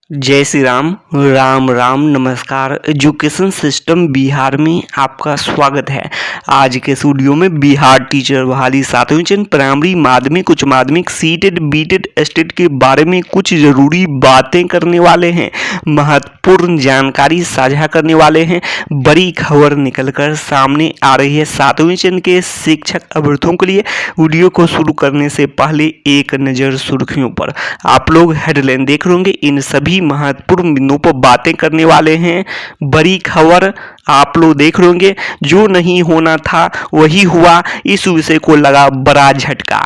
जय श्री राम। राम राम नमस्कार। Education system Bihar में आपका स्वागत है। आज के इस वीडियो में बिहार टीचर बहाली 7वीं चरण प्राइमरी माध्यमिक उच्च माध्यमिक सीटेट बीटेट एस्टेट के बारे में कुछ ज़रूरी बातें करने वाले हैं, महत्वपूर्ण जानकारी साझा करने वाले हैं। बड़ी खबर निकलकर सामने आ रही है 7वीं चरण के शिक्षक अभ्यर्थियों के लिए। वीडियो को शुरू करने से पहले एक नज़र सुर्खियों पर। आप लोग हेडलाइन देख रहे होंगे, इन सभी महत्वपूर्ण बिंदुओं पर बातें करने वाले हैं। बड़ी खबर आप लोग देख रहे होंगे, जो नहीं होना था वही हुआ, इस विषय को लगा बड़ा झटका।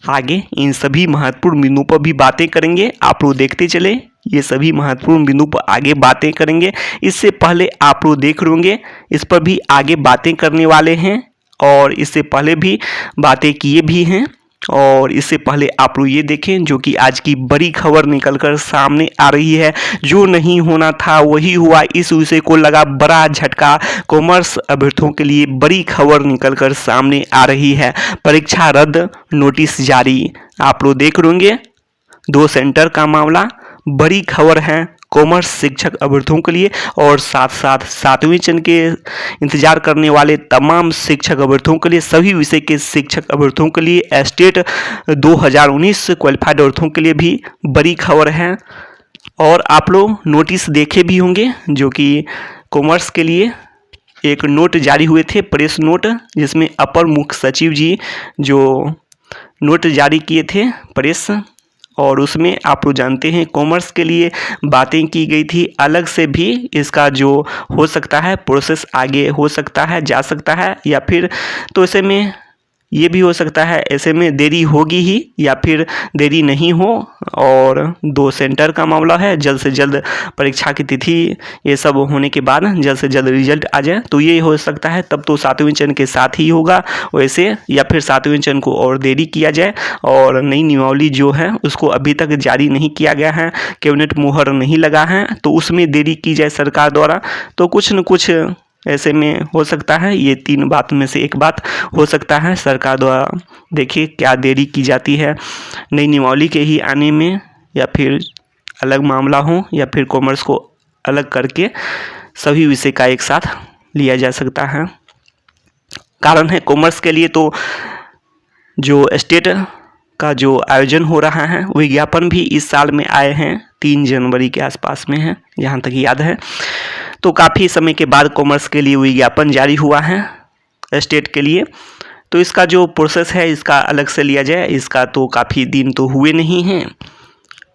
आगे इन सभी महत्वपूर्ण बिंदुओं पर भी बातें करेंगे, आप लोग देखते चले। ये सभी महत्वपूर्ण बिंदु पर आगे बातें करेंगे। इससे पहले आप लोग देख रहे होंगे, इस पर भी आगे बातें करने वाले हैं और इससे पहले भी बातें किए भी हैं। और इससे पहले आप लोग ये देखें, जो कि आज की बड़ी खबर निकलकर सामने आ रही है, जो नहीं होना था वही हुआ, इस विषय को लगा बड़ा झटका। कॉमर्स अभ्यर्थियों के लिए बड़ी खबर निकलकर सामने आ रही है। परीक्षा रद्द, नोटिस जारी। आप लोग देख रहे होंगे, 2 सेंटर का मामला। बड़ी खबर है कॉमर्स शिक्षक अभ्यर्थियों के लिए और साथ साथ 7वीं चरण के इंतजार करने वाले तमाम शिक्षक अभ्यर्थियों के लिए, सभी विषय के शिक्षक अभ्यर्थियों के लिए, एस्टेट 2019 क्वालिफाइड अभ्यर्थियों के लिए भी बड़ी खबर है। और आप लोग नोटिस देखे भी होंगे, जो कि कॉमर्स के लिए एक नोट जारी हुए थे, प्रेस नोट, जिसमें अपर मुख्य सचिव जी जो नोट जारी किए थे प्रेस, और उसमें आप लोग जानते हैं कॉमर्स के लिए बातें की गई थी। अलग से भी इसका जो हो सकता है प्रोसेस आगे हो सकता है, जा सकता है, या फिर तो ऐसे में ये भी हो सकता है ऐसे में देरी होगी ही या फिर देरी नहीं हो। और 2 सेंटर का मामला है, जल्द से जल्द परीक्षा की तिथि ये सब होने के बाद जल्द से जल्द रिजल्ट आ जाए तो ये हो सकता है, तब तो 7वीं चरण के साथ ही होगा वैसे, या फिर 7वीं चरण को और देरी किया जाए। और नई नियमावली जो है उसको अभी तक जारी नहीं किया गया है, कैबिनेट मुहर नहीं लगा है, तो उसमें देरी की जाए सरकार द्वारा। तो कुछ न कुछ ऐसे में हो सकता है, ये 3 बात में से एक बात हो सकता है सरकार द्वारा। देखिए क्या देरी की जाती है नई नियमावली के ही आने में, या फिर अलग मामला हो, या फिर कॉमर्स को अलग करके सभी विषय का एक साथ लिया जा सकता है। कारण है कॉमर्स के लिए तो जो स्टेट का जो आयोजन हो रहा है, विज्ञापन भी इस साल में आए हैं, 3 जनवरी के आसपास में है जहाँ तक याद है। तो काफ़ी समय के बाद कॉमर्स के लिए विज्ञापन जारी हुआ है स्टेट के लिए, तो इसका जो प्रोसेस है इसका अलग से लिया जाए, इसका तो काफ़ी दिन तो हुए नहीं हैं,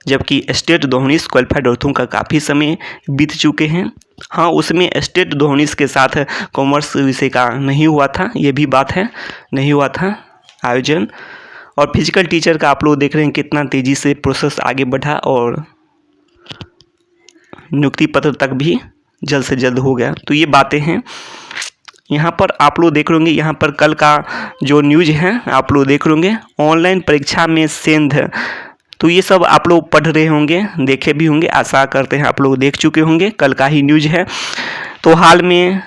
जबकि स्टेट 2019 क्वालिफाइड अभ्यर्थियों का काफ़ी समय बीत चुके हैं। हाँ, उसमें स्टेट 2019 के साथ कॉमर्स विषय का नहीं हुआ था, ये भी बात है, नहीं हुआ था आयोजन। और फिजिकल टीचर का आप लोग देख रहे हैं कितना तेज़ी से प्रोसेस आगे बढ़ा और नियुक्ति पत्र तक भी जल्द से जल्द हो गया। तो ये बातें हैं। यहाँ पर आप लोग देख रहे होंगे, यहाँ पर कल का जो न्यूज़ है आप लोग देख रहे होंगे, ऑनलाइन परीक्षा में सेंध। तो ये सब आप लोग पढ़ रहे होंगे, देखे भी होंगे, आशा करते हैं आप लोग देख चुके होंगे, कल का ही न्यूज़ है। तो हाल में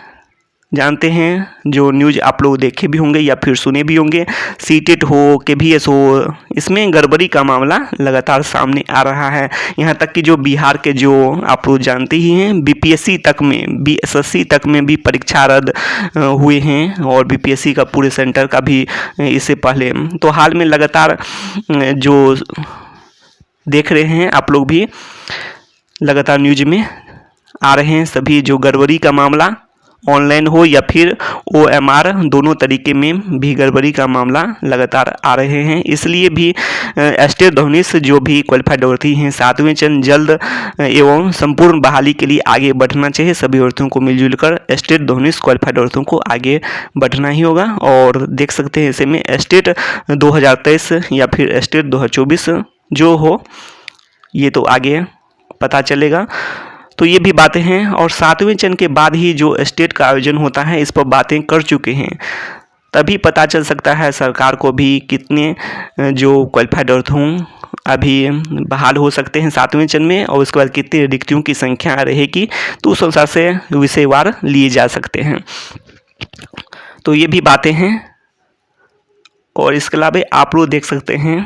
जानते हैं जो न्यूज़ आप लोग देखे भी होंगे या फिर सुने भी होंगे, सीटेट हो KVS हो, इसमें गड़बड़ी का मामला लगातार सामने आ रहा है। यहाँ तक कि जो बिहार के जो आप लोग जानते ही हैं, BPSC तक में, BSSC तक में भी परीक्षा रद्द हुए हैं, और BPSC का पूरे सेंटर का भी इससे पहले। तो हाल में लगातार जो देख रहे हैं आप लोग भी, लगातार न्यूज़ में आ रहे हैं सभी जो गड़बड़ी का मामला, ऑनलाइन हो या फिर OMR, दोनों तरीके में भी गड़बड़ी का मामला लगातार आ रहे हैं। इसलिए भी स्टेट 2019 जो भी क्वालिफाइड अभ्यर्थी हैं 7वीं चरण जल्द एवं संपूर्ण बहाली के लिए आगे बढ़ना चाहिए। सभी अभ्यर्थियों को मिलजुल कर स्टेट 2019 क्वालिफाइड अभ्यर्थियों को आगे बढ़ना ही होगा। और देख सकते हैं ऐसे में स्टेट 2023 या फिर स्टेट 2024 जो हो, ये तो आगे पता चलेगा। तो ये भी बातें हैं। और 7वीं चरण के बाद ही जो स्टेट का आयोजन होता है, इस पर बातें कर चुके हैं, तभी पता चल सकता है सरकार को भी कितने जो क्वालिफाइड अभ्यर्थी हों अभी बहाल हो सकते हैं 7वीं चरण में, और उसके बाद कितनी रिक्तियों की संख्या रहेगी, तो उस अनुसार से विषयवार लिए जा सकते हैं। तो ये भी बातें हैं। और इसके अलावा आप लोग देख सकते हैं,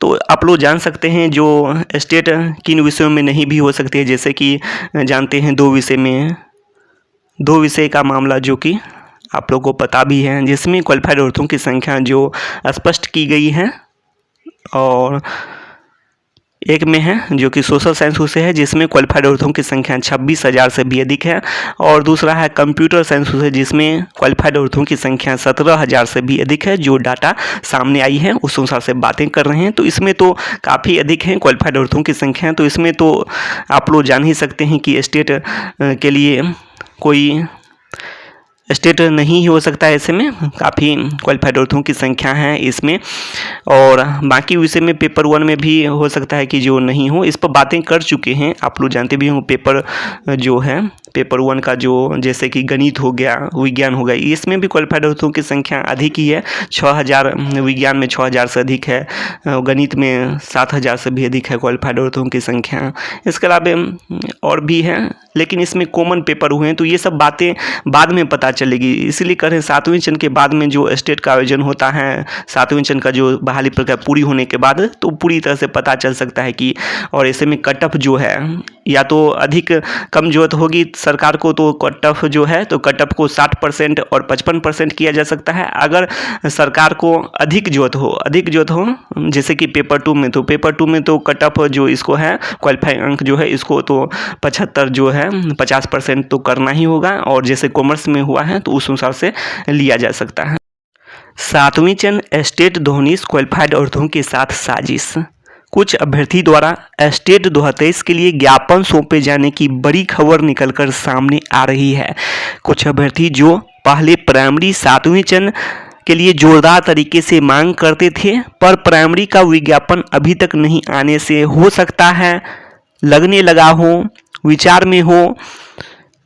तो तो आप लोग जान सकते हैं जो स्टेट किन विषयों में नहीं भी हो सकती है, जैसे कि जानते हैं दो विषय का मामला जो कि आप लोगों को पता भी है, जिसमें क्वालिफाइड औरतों की संख्या जो स्पष्ट की गई है, और एक में है जो कि सोशल साइंस विषय है जिसमें क्वालिफाइड औरतों की संख्या 26,000 से भी अधिक है, और दूसरा है कंप्यूटर साइंस विषय जिसमें क्वालिफाइड औरतों की संख्या 17,000 से भी अधिक है। जो डाटा सामने आई है उस अनुसार से बातें कर रहे हैं, तो इसमें तो काफ़ी अधिक है क्वालिफाइड औरतों की संख्या। तो इसमें तो आप लोग जान ही सकते हैं कि स्टेट के लिए कोई स्टेट नहीं हो सकता है, ऐसे में काफ़ी क्वालिफाइड औरतों की संख्या है इसमें। और बाकी विषय में पेपर 1 में भी हो सकता है कि जो नहीं हो, इस पर बातें कर चुके हैं, आप लोग जानते भी होंगे। पेपर जो है पेपर 1 का जो जैसे कि गणित हो गया, विज्ञान हो गया, इसमें भी क्वालिफाइड औरतों की संख्या अधिक ही है। 6,000 विज्ञान में 6,000 से अधिक है, गणित में 7,000 से भी अधिक है क्वालिफाइड औरतों की संख्या। इसके अलावा और भी है, लेकिन इसमें कॉमन पेपर हुए हैं, तो ये सब बातें बाद में पता चलेगी। इसलिए कह रहे हैं 7वें चरण के बाद में जो स्टेट का आयोजन होता है, 7वें चरण का जो बहाली प्रक्रिया पूरी होने के बाद, तो पूरी तरह से पता चल सकता है कि, और ऐसे में कट ऑफ जो है या तो अधिक कम जरूरत होगी सरकार को, तो कट ऑफ जो है तो कट ऑफ को 60% और 55% किया जा सकता है। अगर सरकार को अधिक जरूरत हो जैसे कि पेपर 2 में, तो पेपर 2 में तो कट ऑफ जो इसको है क्वालिफाइंग अंक जो है इसको तो 75 जो है 50% तो करना ही होगा, और जैसे कॉमर्स में हुआ है तो उस अनुसार से लिया जा सकता है। 7वीं चरण स्टेट 2019 क्वालिफाइड औरतों के साथ साजिश। कुछ अभ्यर्थी द्वारा स्टेट 2023 के लिए ज्ञापन सौंपे जाने की बड़ी खबर निकलकर सामने आ रही है। कुछ अभ्यर्थी जो पहले प्राइमरी 7वें चरण के लिए जोरदार तरीके से मांग करते थे, पर प्राइमरी का विज्ञापन अभी तक नहीं आने से हो सकता है लगने लगा हो, विचार में हो।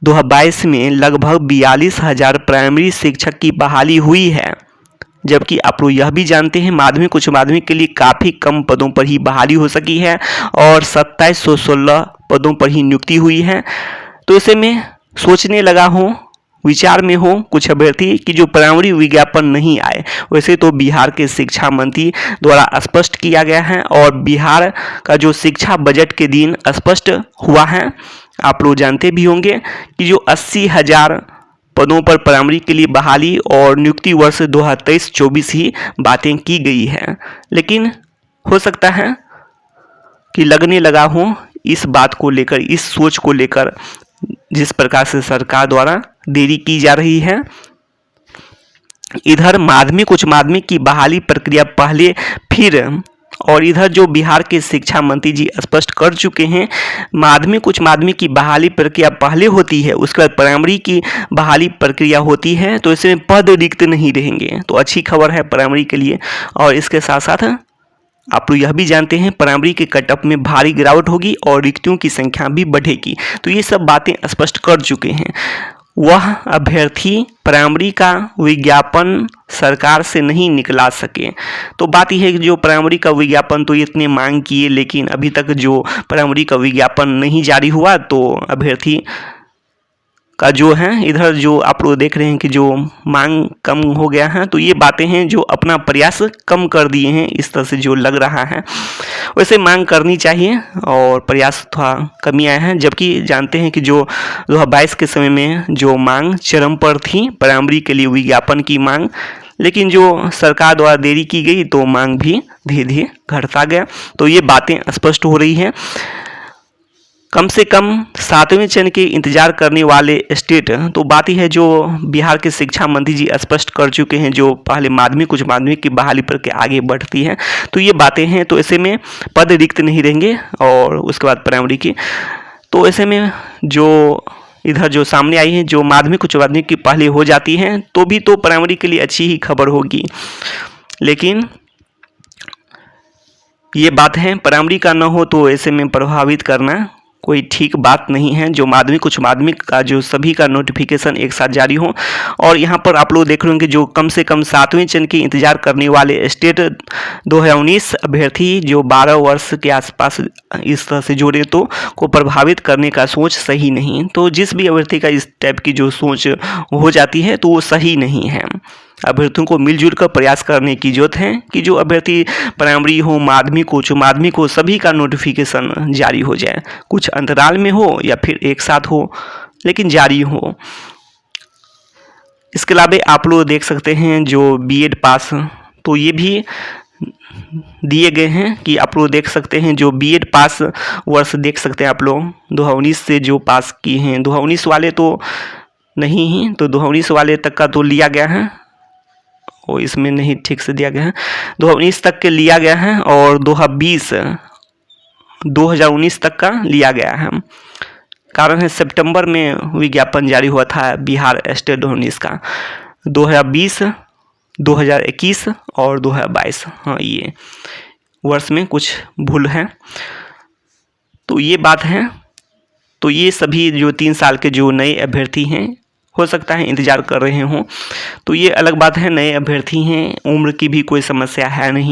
2022 में लगभग 42,000 प्राइमरी शिक्षक की बहाली हुई है, जबकि आप लोग यह भी जानते हैं माध्यमिक उच्च माध्यमिक के लिए काफ़ी कम पदों पर ही बहाली हो सकी है, और 2716 पदों पर ही नियुक्ति हुई है। तो ऐसे में सोचने लगा हो, विचार में हो कुछ अभ्यर्थी कि जो प्राइमरी विज्ञापन नहीं आए। वैसे तो बिहार के शिक्षा मंत्री द्वारा स्पष्ट किया गया है, और बिहार का जो शिक्षा बजट के दिन स्पष्ट हुआ है, आप लोग जानते भी होंगे कि जो 80,000 पदों पर प्राइमरी के लिए बहाली और नियुक्ति वर्ष 2023-24 ही बातें की गई है। लेकिन हो सकता है कि लगने लगा हो इस बात को लेकर, इस सोच को लेकर, जिस प्रकार से सरकार द्वारा देरी की जा रही है। इधर माध्यमिक उच्च माध्यमिक की बहाली प्रक्रिया पहले फिर, और इधर जो बिहार के शिक्षा मंत्री जी स्पष्ट कर चुके हैं, माध्यमिक उच्च माध्यमिक की बहाली प्रक्रिया पहले होती है, उसके बाद प्राइमरी की बहाली प्रक्रिया होती है, तो इसमें पद रिक्त नहीं रहेंगे। तो अच्छी खबर है प्राइमरी के लिए। और इसके साथ साथ आप लोग यह भी जानते हैं प्राइमरी के कटअप में भारी गिरावट होगी और रिक्तियों की संख्या भी बढ़ेगी। तो ये सब बातें स्पष्ट कर चुके हैं। वह अभ्यर्थी प्राइमरी का विज्ञापन सरकार से नहीं निकला सके। तो बात यह है कि जो प्राइमरी का विज्ञापन तो इतने मांग किए, लेकिन अभी तक जो प्राइमरी का विज्ञापन नहीं जारी हुआ, तो अभ्यर्थी का जो है इधर जो आप लोग देख रहे हैं कि जो मांग कम हो गया है। तो ये बातें हैं जो अपना प्रयास कम कर दिए हैं, इस तरह से जो लग रहा है। वैसे मांग करनी चाहिए और प्रयास थोड़ा कमी आया है, जबकि जानते हैं कि जो 2022 के समय में जो मांग चरम पर थी प्राइमरी के लिए विज्ञापन की मांग, लेकिन जो सरकार द्वारा देरी की गई तो मांग भी धीरे धीरे घटता गया। तो ये बातें स्पष्ट हो रही हैं। कम से कम 7वें चरण के इंतजार करने वाले स्टेट, तो बात ही है जो बिहार के शिक्षा मंत्री जी स्पष्ट कर चुके हैं, जो पहले माध्यमिक उच्च माध्यमिक की बहाली पर के आगे बढ़ती है। तो ये बातें हैं। तो ऐसे में पद रिक्त नहीं रहेंगे और उसके बाद प्राइमरी की, तो ऐसे में जो इधर जो सामने आई है जो माध्यमिक उच्च माध्यमिक की पहले हो जाती हैं तो भी तो प्राइमरी के लिए अच्छी ही खबर होगी। लेकिन ये बात है प्राइमरी का न हो तो ऐसे में प्रभावित करना कोई ठीक बात नहीं है। जो माध्यमिक उच्च माध्यमिक का जो सभी का नोटिफिकेशन एक साथ जारी हो। और यहाँ पर आप लोग देख रहे होंगे जो कम से कम 7वें चरण की इंतजार करने वाले स्टेट 2019 अभ्यर्थी जो 12 वर्ष के आसपास इस तरह से जोड़े तो को प्रभावित करने का सोच सही नहीं। तो जिस भी अभ्यर्थी का इस टाइप की जो सोच हो जाती है तो वो सही नहीं है। अभ्यर्थियों को मिलजुल कर प्रयास करने की जरूरत है कि जो अभ्यर्थी प्राइमरी हो, माध्यमिक हो, उच्च माध्यमिक हो, सभी का नोटिफिकेशन जारी हो जाए। कुछ अंतराल में हो या फिर एक साथ हो, लेकिन जारी हो। इसके अलावा आप लोग देख सकते हैं जो बीएड पास, तो ये भी दिए गए हैं कि आप लोग देख सकते हैं जो बीएड पास वर्ष देख सकते हैं आप लोग 2019 से जो पास किए हैं। 2019 वाले तो नहीं ही, तो 2019 वाले तक का तो लिया गया है, और इसमें नहीं ठीक से दिया गया है। 2019 तक के लिया गया है और 2019 तक का लिया गया है। कारण है सितंबर में विज्ञापन जारी हुआ था बिहार स्टेट 2019 का। 2020, 2021 और 2022, हाँ ये वर्ष में कुछ भूल है। तो ये बात है। तो ये सभी जो 3 साल के जो नए अभ्यर्थी हैं, हो सकता है इंतज़ार कर रहे हों, तो ये अलग बात है। नए अभ्यर्थी हैं, उम्र की भी कोई समस्या है नहीं।